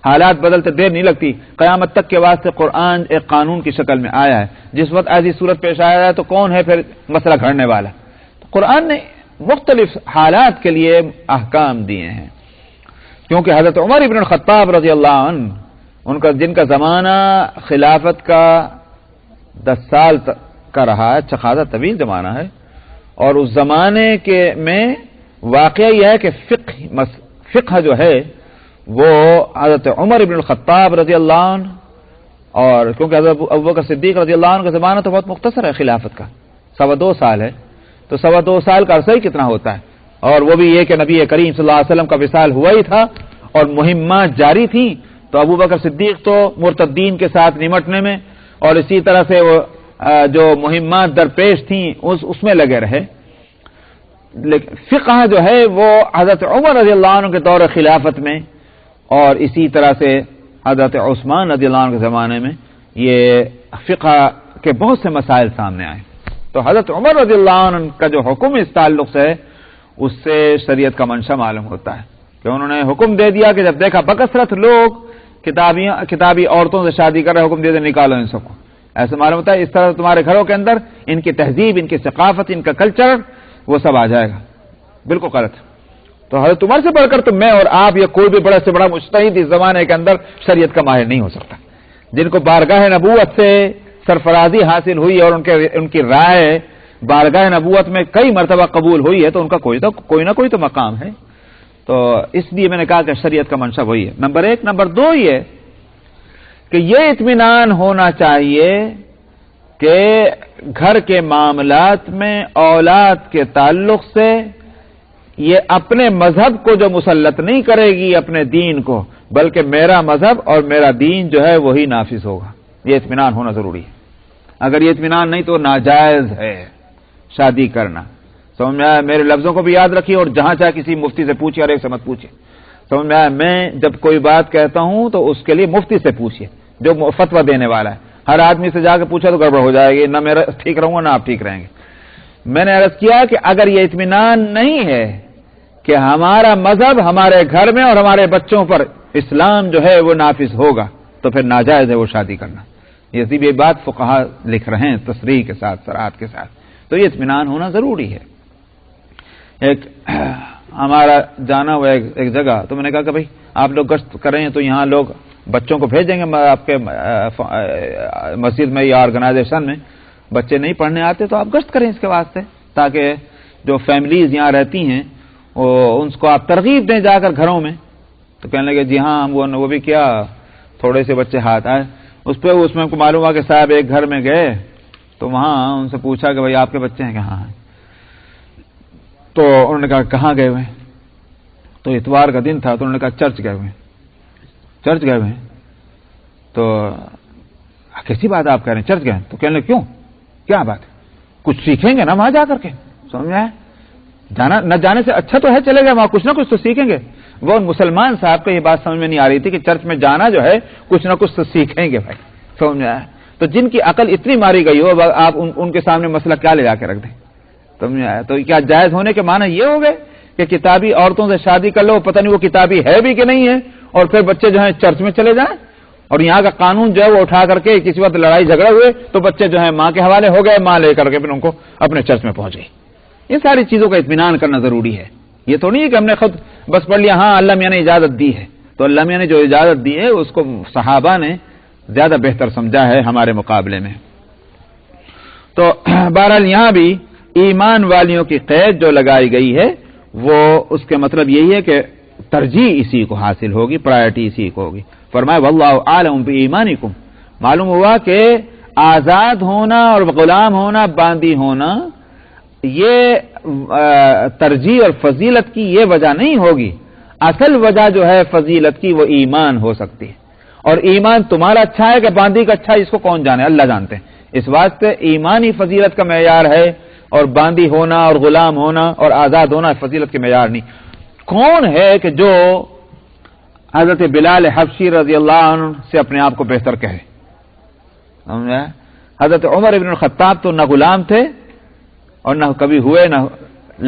حالات بدلتے دیر نہیں لگتی. قیامت تک کے واسطے قرآن ایک قانون کی شکل میں آیا ہے. جس وقت ایسی صورت پیش آیا ہے تو کون ہے پھر مسئلہ گھڑنے والا؟ تو قرآن نے مختلف حالات کے لیے احکام دیے ہیں. کیونکہ حضرت عمر ابن الخطاب رضی اللہ عنہ جن کا زمانہ خلافت کا 10 سال کا رہا ہے، اچھا خاصا طویل زمانہ ہے، اور اس زمانے میں واقعہ یہ ہے کہ فقہ جو ہے وہ حضرت عمر ابن الخطاب رضی اللہ عنہ، اور کیونکہ حضرت ابوبکر صدیق رضی اللہ عنہ کا زمانہ تو بہت مختصر ہے خلافت کا، 2.25 سال ہے. تو 2.25 سال کا عرصہ ہی کتنا ہوتا ہے، اور وہ بھی یہ کہ نبی کریم صلی اللہ علیہ وسلم کا وصال ہوا ہی تھا اور مہمات جاری تھیں. تو ابوبکر صدیق تو مرتدین کے ساتھ نمٹنے میں اور اسی طرح سے وہ جو مہمات درپیش تھیں اس میں لگے رہے. لیکن فقہ جو ہے وہ حضرت عمر رضی اللہ عنہ کے دور خلافت میں اور اسی طرح سے حضرت عثمان رضی اللہ عنہ کے زمانے میں یہ فقہ کے بہت سے مسائل سامنے آئے. تو حضرت عمر رضی اللہ عنہ کا جو حکم اس تعلق سے ہے اس سے شریعت کا منشا معلوم ہوتا ہے کہ انہوں نے حکم دے دیا کہ جب دیکھا بکثرت لوگ کتابی عورتوں سے شادی کر رہے، حکم دے دے نکالو ان سب کو. ایسا معلوم ہوتا ہے اس طرح تمہارے گھروں کے اندر ان کی تہذیب، ان کی ثقافت، ان کا کلچر وہ سب آ جائے گا. بالکل غلط. تو حضرت عمر سے بڑھ کر تو میں اور آپ یا کوئی بھی بڑا سے بڑا مجتہد اس زمانے کے اندر شریعت کا ماہر نہیں ہو سکتا. جن کو بارگاہ نبوت سے سرفرازی حاصل ہوئی اور ان کی رائے بارگاہ نبوت میں کئی مرتبہ قبول ہوئی ہے تو ان کا کوئی نہ کوئی تو مقام ہے. تو اس لیے میں نے کہا کہ شریعت کا منشا وہی ہے، نمبر 1. نمبر 2 یہ کہ یہ اطمینان ہونا چاہیے کہ گھر کے معاملات میں اولاد کے تعلق سے یہ اپنے مذہب کو جو مسلط نہیں کرے گی اپنے دین کو، بلکہ میرا مذہب اور میرا دین جو ہے وہی نافذ ہوگا. یہ اطمینان ہونا ضروری ہے. اگر یہ اطمینان نہیں تو ناجائز ہے شادی کرنا. سمجھ میں آیا؟ میرے لفظوں کو بھی یاد رکھیے اور جہاں چاہے کسی مفتی سے پوچھیے اور ایک سے مت پوچھیے. سمجھ میں آیا؟ میں جب کوئی بات کہتا ہوں تو اس کے لیے مفتی سے پوچھیے جو فتویٰ دینے والا ہے. ہر آدمی سے جا کے پوچھا تو گڑبڑ ہو جائے گی، نہ میرا ٹھیک رہوں گا نہ آپ ٹھیک رہیں گے. میں نے عرض کیا کہ اگر یہ اطمینان نہیں ہے کہ ہمارا مذہب ہمارے گھر میں اور ہمارے بچوں پر اسلام جو ہے وہ نافذ ہوگا تو پھر ناجائز ہے وہ شادی کرنا. یہ بات فقہا لکھ رہے ہیں تصریح کے ساتھ، صراحت کے ساتھ. تو یہ اطمینان ہونا ضروری ہے. ایک ہمارا جانا ہوا ایک جگہ، تو میں نے کہا کہ بھائی آپ لوگ گشت کریں تو یہاں لوگ بچوں کو بھیجیں گے آپ کے مسجد میں یا آرگنائزیشن میں، بچے نہیں پڑھنے آتے تو آپ گشت کریں اس کے واسطے، تاکہ جو فیملیز یہاں رہتی ہیں ان کو آپ ترغیب دیں جا کر گھروں میں. تو کہنے لگے جی ہاں وہ بھی کیا تھوڑے سے بچے ہاتھ آئے. اس میں کو معلوم ہوا کہ صاحب ایک گھر میں گئے تو وہاں ان سے پوچھا کہ بھائی آپ کے بچے ہیں کہاں ہیں؟ تو انہوں نے کہا کہاں گئے ہوئے ہیں؟ تو اتوار کا دن تھا تو انہوں نے کہا چرچ گئے ہوئے ہیں. چرچ گئے ہوئے ہیں. تو کیسی بات آپ کہہ رہے ہیں چرچ گئے؟ تو کہنے لگے کیوں، کیا بات ہے، کچھ سیکھیں گے نا وہاں جا کر کے. سمجھ میں آیا؟ جانا نہ جانے سے اچھا تو ہے چلے گئے وہاں کچھ نہ کچھ تو سیکھیں گے. وہ مسلمان صاحب کو یہ بات سمجھ میں نہیں آ رہی تھی کہ چرچ میں جانا جو ہے کچھ نہ کچھ تو سیکھیں گے بھائی. سمجھ میں آیا؟ تو جن کی عقل اتنی ماری گئی ہو آپ ان کے سامنے مسئلہ کیا لے جا کے رکھ دیں. سمجھ میں آیا؟ تو کیا جائز ہونے کے معنی یہ ہو گئے کہ کتابی عورتوں سے شادی کر لو، پتہ نہیں وہ کتابی ہے بھی کہ نہیں ہے، اور پھر بچے جو ہیں چرچ میں چلے جائیں؟ اور یہاں کا قانون جو ہے وہ اٹھا کر کے کسی وقت لڑائی جھگڑے ہوئے تو بچے جو ہیں ماں کے حوالے ہو گئے، ماں لے کر کے پھر ان کو اپنے چرچ میں پہنچ گئی. یہ ساری چیزوں کا اطمینان کرنا ضروری ہے. یہ تو نہیں ہے کہ ہم نے خود بس پڑھ لیا ہاں اللہ میاں نے اجازت دی ہے، تو اللہ میاں نے جو اجازت دی ہے اس کو صحابہ نے زیادہ بہتر سمجھا ہے ہمارے مقابلے میں. تو بہرحال یہاں بھی ایمان والیوں کی قید جو لگائی گئی ہے وہ اس کے مطلب یہی ہے کہ ترجیح اسی کو حاصل ہوگی، پرائرٹی اسی کو ہوگی. فرمایا واللہ اعلم بایمانکم، معلوم ہوا کہ آزاد ہونا اور غلام ہونا، باندی ہونا، یہ ترجیح اور فضیلت کی یہ وجہ نہیں ہوگی. اصل وجہ جو ہے فضیلت کی وہ ایمان ہو سکتی ہے. اور ایمان تمہارا اچھا ہے کہ باندی کا اچھا ہے اس کو کون جانے، اللہ جانتے ہیں. اس واسطے ایمانی فضیلت کا معیار ہے، اور باندی ہونا اور غلام ہونا اور آزاد ہونا فضیلت کے معیار نہیں. کون ہے کہ جو حضرت بلال حبشی رضی اللہ عنہ سے اپنے آپ کو بہتر کہے؟ حضرت عمر ابن الخطاب تو نہ غلام تھے اور نہ کبھی ہوئے نہ،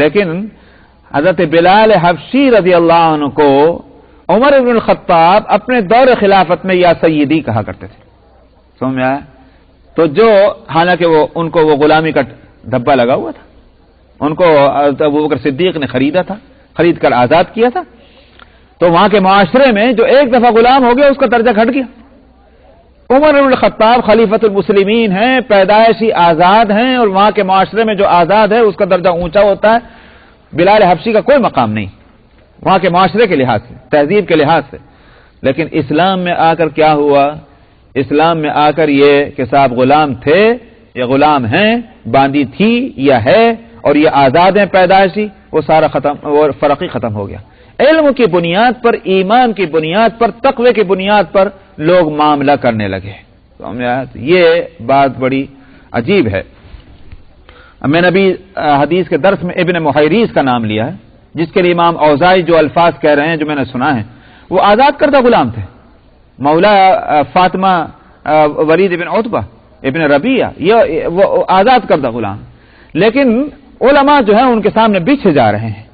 لیکن حضرت بلال حبشی رضی اللہ عنہ کو عمر ابن الخطاب اپنے دور خلافت میں یا سیدی کہا کرتے تھے. سمجھ میں آیا؟ تو جو حالانکہ ان کو وہ غلامی کا دھبا لگا ہوا تھا، ان کو ابو بکر صدیق نے خریدا تھا، خرید کر آزاد کیا تھا، تو وہاں کے معاشرے میں جو ایک دفعہ غلام ہو گیا اس کا درجہ گھٹ گیا. عمر بن الخطاب خلیفۃ المسلمین ہیں، پیدائشی آزاد ہیں، اور وہاں کے معاشرے میں جو آزاد ہے اس کا درجہ اونچا ہوتا ہے. بلال حبشی کا کوئی مقام نہیں وہاں کے معاشرے کے لحاظ سے، تہذیب کے لحاظ سے. لیکن اسلام میں آ کر کیا ہوا؟ اسلام میں آ کر یہ کہ صاحب غلام تھے یا غلام ہیں، باندی تھی یا ہے، اور یہ آزاد ہیں پیدائشی، وہ سارا ختم، وہ فرق ہی ختم ہو گیا. علم کی بنیاد پر، ایمان کی بنیاد پر، تقوی کی بنیاد پر لوگ معاملہ کرنے لگے. یہ بات بڑی عجیب ہے. میں نے ابھی حدیث کے درس میں ابن محیریز کا نام لیا ہے، جس کے لیے امام اوزاعی جو الفاظ کہہ رہے ہیں جو میں نے سنا ہے، وہ آزاد کردہ غلام تھے. مولا فاطمہ ولید ابن عتبہ ابن ربیعہ، یہ وہ آزاد کردہ غلام، لیکن علماء جو ہیں ان کے سامنے پیچھے جا رہے ہیں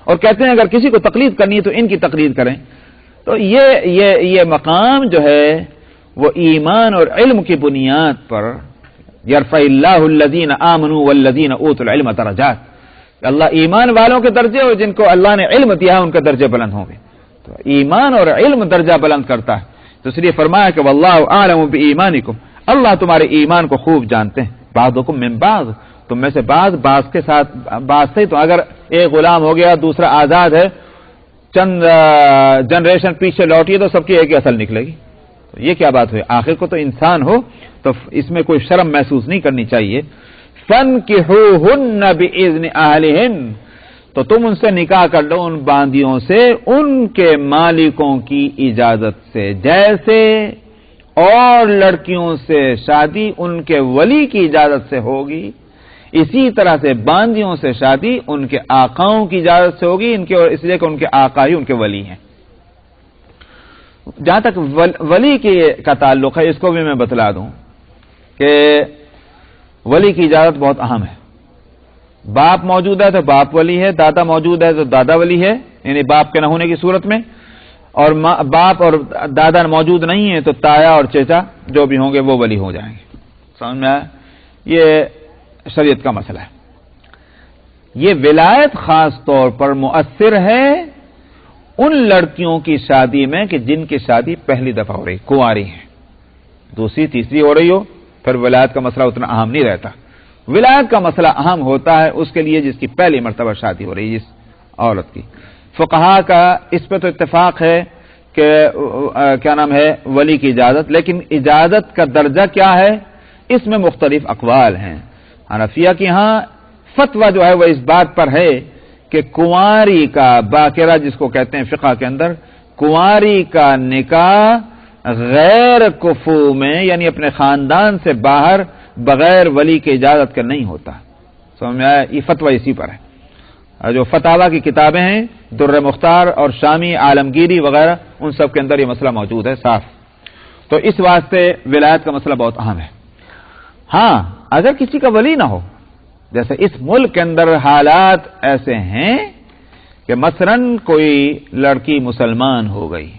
اور کہتے ہیں اگر کسی کو تقلید کرنی ہے تو ان کی تقلید کریں. تو یہ مقام جو ہے وہ ایمان اور علم کی بنیاد پر، یرفع اللہ الذین آمنوا والذین اوتوا العلم درجات، اللہ ایمان والوں کے درجے اور جن کو اللہ نے علم دیا ہے ان کے درجے بلند ہوں گے. تو ایمان اور علم درجہ بلند کرتا ہے. تو اس لیے فرمایا کہ واللہ اعلم بایمانکم، اللہ تمہارے ایمان کو خوب جانتے ہیں. بعضکم من بعض، تم میں سے بعض کے ساتھ بعض سے. تو اگر ایک غلام ہو گیا دوسرا آزاد ہے، چند جنریشن پیچھے لوٹیے تو سب کی ایک ہی اصل نکلے گی. تو یہ کیا بات ہوئی؟ آخر کو تو انسان ہو تو اس میں کوئی شرم محسوس نہیں کرنی چاہیے. فَانْكِحُوهُنَّ بِإِذْنِ أَهْلِهِنَّ، تو تم ان سے نکاح کر لو، ان باندیوں سے ان کے مالکوں کی اجازت سے، جیسے اور لڑکیوں سے شادی ان کے ولی کی اجازت سے ہوگی، اسی طرح سے باندیوں سے شادی ان کے آقاؤں کی اجازت سے ہوگی، ان کے، اس لیے کہ ان کے آقا ہی ان کے ولی ہیں. جہاں تک ولی کا تعلق ہے، اس کو بھی میں بتلا دوں کہ ولی کی اجازت بہت اہم ہے. باپ موجود ہے تو باپ ولی ہے، دادا موجود ہے تو دادا ولی ہے، یعنی باپ کے نہ ہونے کی صورت میں. اور باپ اور دادا موجود نہیں ہے تو تایا اور چچا جو بھی ہوں گے وہ ولی ہو جائیں گے. سمجھ میں آیا؟ یہ شریعت کا مسئلہ ہے. یہ ولایت خاص طور پر مؤثر ہے ان لڑکیوں کی شادی میں کہ جن کی شادی پہلی دفعہ ہو رہی، کنواری ہیں، دوسری تیسری ہو رہی ہو، پھر ولایت کا مسئلہ اتنا اہم نہیں رہتا. ولایت کا مسئلہ اہم ہوتا ہے اس کے لیے جس کی پہلی مرتبہ شادی ہو رہی ہے، جس عورت کی. فقہا کا اس پہ تو اتفاق ہے کہ کیا نام ہے، ولی کی اجازت. لیکن اجازت کا درجہ کیا ہے، اس میں مختلف اقوال ہیں. حنفیہ کی ہاں فتویٰ جو ہے وہ اس بات پر ہے کہ کنواری کا باقرہ، جس کو کہتے ہیں فقہ کے اندر، کنواری کا نکاح غیر کفو میں یعنی اپنے خاندان سے باہر بغیر ولی کی اجازت کا نہیں ہوتا. سمجھ میں آیا؟ یہ فتویٰ اسی پر ہے. جو فتاوا کی کتابیں ہیں در مختار اور شامی عالمگیری وغیرہ ان سب کے اندر یہ مسئلہ موجود ہے صاف. تو اس واسطے ولایت کا مسئلہ بہت اہم ہے. ہاں اگر کسی کا ولی نہ ہو، جیسے اس ملک کے اندر حالات ایسے ہیں کہ مثلا کوئی لڑکی مسلمان ہو گئی،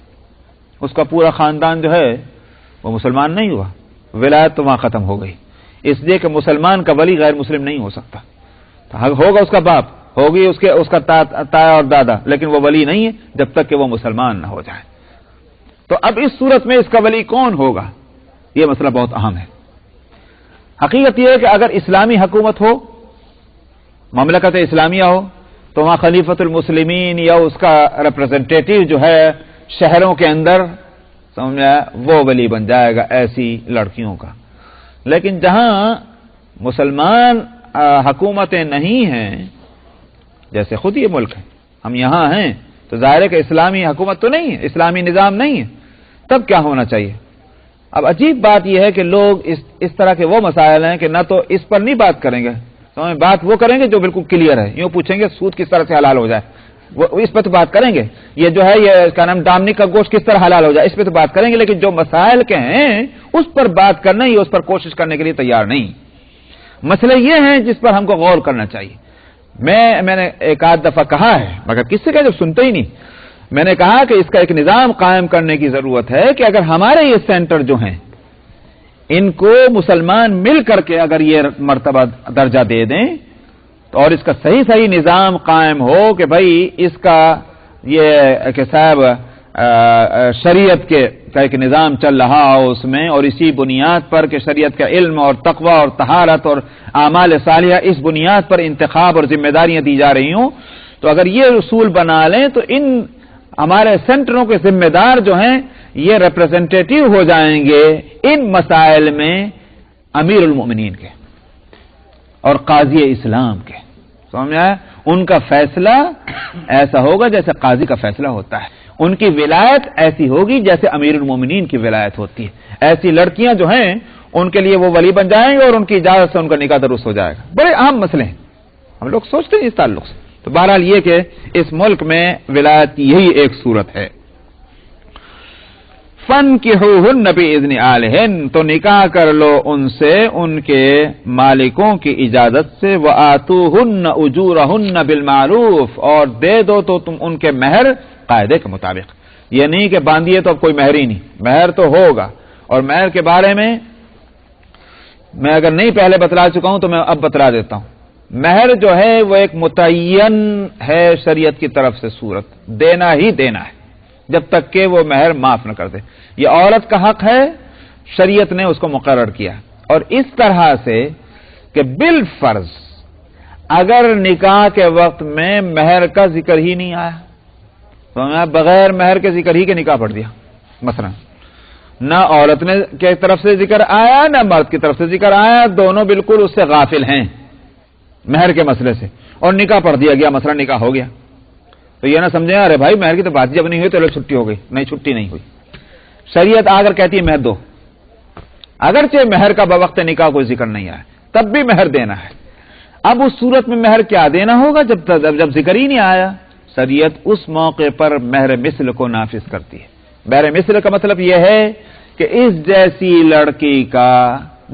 اس کا پورا خاندان جو ہے وہ مسلمان نہیں ہوا، ولایت تو وہاں ختم ہو گئی، اس لیے کہ مسلمان کا ولی غیر مسلم نہیں ہو سکتا. تو ہوگا اس کا باپ، ہوگی اس کا تایا اور دادا، لیکن وہ ولی نہیں ہے جب تک کہ وہ مسلمان نہ ہو جائے. تو اب اس صورت میں اس کا ولی کون ہوگا، یہ مسئلہ بہت اہم ہے. حقیقت یہ ہے کہ اگر اسلامی حکومت ہو، مملکت اسلامیہ ہو، تو وہاں خلیفۃ المسلمین یا اس کا ریپرزنٹیٹو جو ہے شہروں کے اندر سمجھا وہ ولی بن جائے گا ایسی لڑکیوں کا. لیکن جہاں مسلمان حکومتیں نہیں ہیں، جیسے خود یہ ملک ہے، ہم یہاں ہیں، تو ظاہر ہے کہ اسلامی حکومت تو نہیں ہے، اسلامی نظام نہیں ہے، تب کیا ہونا چاہیے؟ اب عجیب بات یہ ہے کہ لوگ اس طرح کے وہ مسائل ہیں کہ نہ تو اس پر نہیں بات کریں گے، بات وہ کریں گے جو بالکل کلیئر ہے. یوں پوچھیں گے سود کس طرح سے حلال ہو جائے، وہ اس پہ تو بات کریں گے. یہ جو ہے یہ کیا نام ڈامنی کا گوشت کس طرح حلال ہو جائے، اس پہ تو بات کریں گے. لیکن جو مسائل کے ہیں اس پر بات کرنا ہی اس پر کوشش کرنے کے لیے تیار نہیں. مسئلے یہ ہیں جس پر ہم کو غور کرنا چاہیے. میں نے ایک آدھ دفعہ کہا ہے، مگر کس سے کہ جب سنتے ہی نہیں. میں نے کہا کہ اس کا ایک نظام قائم کرنے کی ضرورت ہے کہ اگر ہمارے یہ سینٹر جو ہیں ان کو مسلمان مل کر کے اگر یہ مرتبہ درجہ دے دیں اور اس کا صحیح نظام قائم ہو کہ بھائی اس کا یہ کہ صاحب شریعت کا ایک نظام چل رہا ہو اس میں، اور اسی بنیاد پر کہ شریعت کا علم اور تقوی اور طہارت اور اعمال صالحہ اس بنیاد پر انتخاب اور ذمہ داریاں دی جا رہی ہوں، تو اگر یہ اصول بنا لیں تو ان ہمارے سینٹروں کے ذمہ دار جو ہیں یہ ریپرزنٹیٹو ہو جائیں گے ان مسائل میں امیر المؤمنین کے اور قاضی اسلام کے. سمجھ میں آیا؟ ان کا فیصلہ ایسا ہوگا جیسے قاضی کا فیصلہ ہوتا ہے، ان کی ولایت ایسی ہوگی جیسے امیر المؤمنین کی ولایت ہوتی ہے. ایسی لڑکیاں جو ہیں ان کے لیے وہ ولی بن جائیں گے اور ان کی اجازت سے ان کا نکاح درست ہو جائے گا. بڑے اہم مسئلے ہیں، ہم لوگ سوچتے ہیں اس تعلق سے. تو بہرحال یہ کہ اس ملک میں ولایت کی یہی ایک صورت ہے. فَانْكِحُوهُنَّ بِإِذْنِ أَهْلِهِنَّ، تو نکاح کر لو ان سے ان کے مالکوں کی اجازت سے. وَآتُوهُنَّ أُجُورَهُنَّ بِالْمَعْرُوفِ، اور دے دو تو تم ان کے مہر قاعدے کے مطابق. یہ نہیں کہ باندھیے تو اب کوئی مہر ہی نہیں، مہر تو ہوگا. اور مہر کے بارے میں اگر نہیں پہلے بتلا چکا ہوں تو میں اب بتلا دیتا ہوں. مہر جو ہے وہ ایک متعین ہے شریعت کی طرف سے صورت، دینا ہی دینا ہے جب تک کہ وہ مہر معاف نہ کر دے. یہ عورت کا حق ہے، شریعت نے اس کو مقرر کیا. اور اس طرح سے کہ بالفرض اگر نکاح کے وقت میں مہر کا ذکر ہی نہیں آیا تو بغیر مہر کے ذکر ہی کے نکاح پڑھ دیا، مثلا نہ عورت نے کی طرف سے ذکر آیا نہ مرد کی طرف سے ذکر آیا، دونوں بالکل اس سے غافل ہیں مہر کے مسئلے سے، اور نکاح پڑھ دیا گیا، مثلا نکاح ہو گیا. تو یہ نہ سمجھیں ارے بھائی مہر کی تو بات جب نہیں ہوئی تو لوگ چھٹی ہو گئی. نہیں، چھٹی نہیں ہوئی. شریعت آ کر کہتی ہے مہر دو، اگرچہ مہر کا بوقت نکاح کوئی ذکر نہیں آیا تب بھی مہر دینا ہے. اب اس صورت میں مہر کیا دینا ہوگا جب ذکر ہی نہیں آیا؟ شریعت اس موقع پر مہر مثل کو نافذ کرتی ہے. مہر مثل کا مطلب یہ ہے کہ اس جیسی لڑکی کا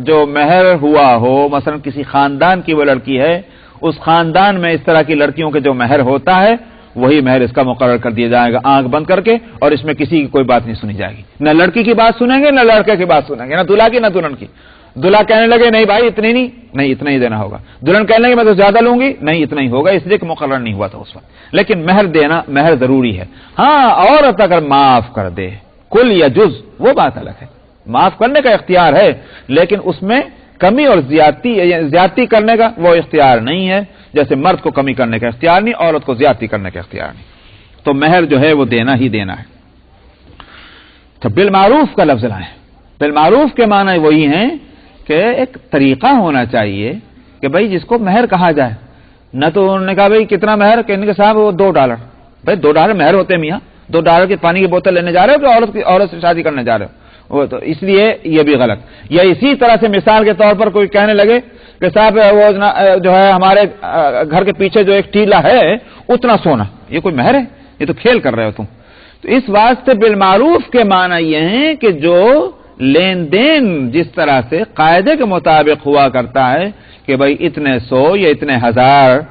جو مہر ہوا ہو، مثلا کسی خاندان کی وہ لڑکی ہے، اس خاندان میں اس طرح کی لڑکیوں کے جو مہر ہوتا ہے وہی مہر اس کا مقرر کر دیا جائے گا آنکھ بند کر کے، اور اس میں کسی کی کوئی بات نہیں سنی جائے گی. نہ لڑکی کی بات سنیں گے نہ لڑکے کی بات سنیں گے، نہ دلہا کی نہ دلہن کی. دلہا کہنے لگے نہیں بھائی اتنی نہیں اتنا ہی دینا ہوگا، دلہن کہنے لگے میں تو زیادہ لوں گی، نہیں اتنا ہی ہوگا، اس لیے کہ مقرر نہیں ہوا تھا اس وقت. لیکن مہر دینا، مہر ضروری ہے. ہاں عورت اگر معاف کر دے کل یا جز وہ بات الگ ہے، معاف کرنے کا اختیار ہے، لیکن اس میں کمی اور زیادتی کرنے کا وہ اختیار نہیں ہے. جیسے مرد کو کمی کرنے کا اختیار نہیں، عورت کو زیادتی کرنے کا اختیار نہیں. تو مہر جو ہے وہ دینا ہی دینا ہے. تو بالمعروف کا لفظ لائیں. بالمعروف کے معنی وہی ہیں کہ ایک طریقہ ہونا چاہیے کہ بھائی جس کو مہر کہا جائے. نہ تو انہوں نے کہا بھائی کتنا مہر، کہنے کے صاحب وہ $2. بھائی $2 مہر ہوتے ہیں میاں، $2 کی پانی کی بوتل لینے جا رہے ہو کہ عورت سے شادی کرنے جا رہے ہو؟ وہ تو اس لیے یہ بھی غلط. یا اسی طرح سے مثال کے طور پر کوئی کہنے لگے کہ صاحب وہ جو ہے ہمارے گھر کے پیچھے جو ایک ٹیلا ہے اتنا سونا، یہ کوئی مہر ہے؟ یہ تو کھیل کر رہے ہو تم. تو اس واسطے بالمعروف کے معنی یہ ہیں کہ جو لین دین جس طرح سے قاعدے کے مطابق ہوا کرتا ہے کہ بھائی اتنے 100 یا اتنے $1000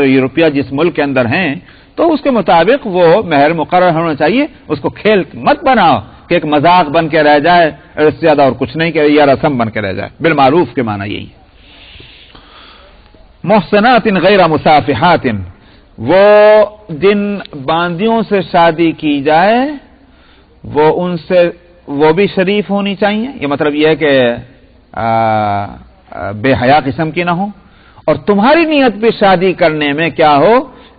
یا روپیہ جس ملک کے اندر ہیں تو اس کے مطابق وہ مہر مقرر ہونا چاہیے. اس کو کھیل مت بناؤ کہ ایک مذاق بن کے رہ جائے، اس سے زیادہ اور کچھ نہیں کہ یا رسم بن کے رہ جائے. بالمعروف کے معنی یہی ہے. محسنات غیر مصافحات، وہ جن باندیوں سے شادی کی جائے وہ ان سے وہ بھی شریف ہونی چاہیے. یہ مطلب یہ ہے کہ بے حیا قسم کی نہ ہو، اور تمہاری نیت بھی شادی کرنے میں کیا ہو؟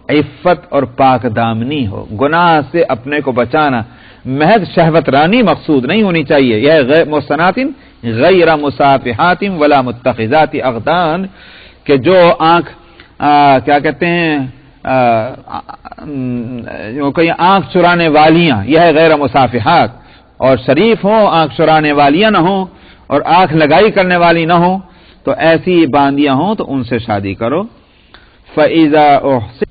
عفت اور پاک دامنی ہو، گناہ سے اپنے کو بچانا، محض شہوت رانی مقصود نہیں ہونی چاہیے. یہ محسنات غیر مصافحات ولا متخذات اخدان، کہ جو آنکھ کیا کہتے ہیں کہیں آنکھ چرانے والیاں، یہ ہے غیر مصافحات، اور شریف ہوں، آنکھ چرانے والیاں نہ ہوں اور آنکھ لگائی کرنے والی نہ ہوں، تو ایسی باندیاں ہوں تو ان سے شادی کرو. فَإِذَا أُحْسِنَ